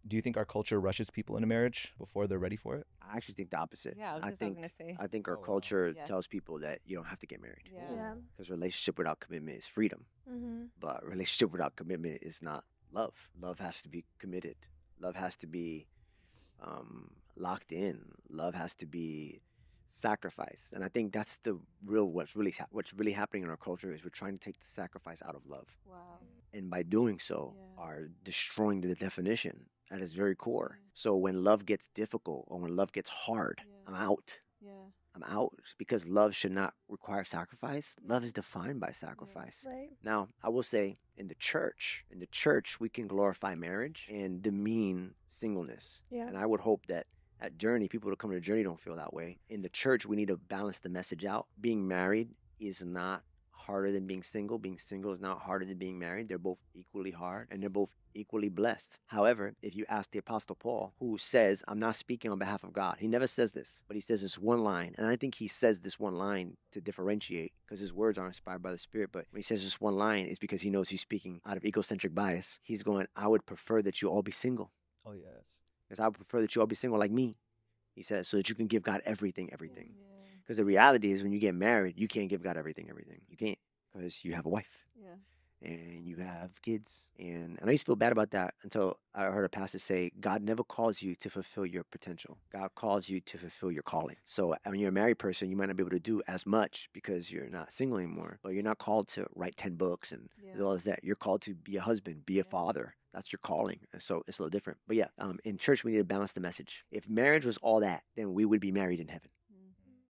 Do you think our culture rushes people into marriage before they're ready for it? I actually think the opposite. Yeah, I that's what I was think gonna say. I think our Oh, wow. culture Yeah. tells people that you don't have to get married Yeah. Yeah. because relationship without commitment is freedom, Mm-hmm. but relationship without commitment is not love. Love has to be committed. Love has to be locked in. Love has to be sacrifice, and I think that's the real what's really happening in our culture is we're trying to take the sacrifice out of love, Wow. and by doing so, Yeah. are destroying the definition at its very core. Yeah. So when love gets difficult or when love gets hard, Yeah. I'm out. Yeah. I'm out because love should not require sacrifice. Love is defined by sacrifice. Right. Now, I will say in the church, we can glorify marriage and demean singleness. Yeah. And I would hope that at Journey, people who come to Journey don't feel that way. In the church, we need to balance the message out. Being married is not harder than being single. Being single is not harder than being married. They're both equally hard and they're both equally blessed. However, if you ask the Apostle Paul, who says, I'm not speaking on behalf of God, he never says this, but he says this one line. And I think he says this one line to differentiate because his words are inspired by the Spirit. But when he says this one line, it's because he knows he's speaking out of egocentric bias. He's going, I would prefer that you all be single Oh, yes. because I would prefer that you all be single like me. He says, so that you can give God everything, everything. Yeah. Because the reality is when you get married, you can't give God everything, everything. You can't because you have a wife Yeah. and you have kids. And I used to feel bad about that until I heard a pastor say, God never calls you to fulfill your potential. God calls you to fulfill your calling. So when you're a married person, you might not be able to do as much because you're not single anymore. But you're not called to write 10 books and Yeah. do all that. You're called to be a husband, be a Yeah. father. That's your calling. And so it's a little different. But yeah, in church, we need to balance the message. If marriage was all that, then we would be married in heaven.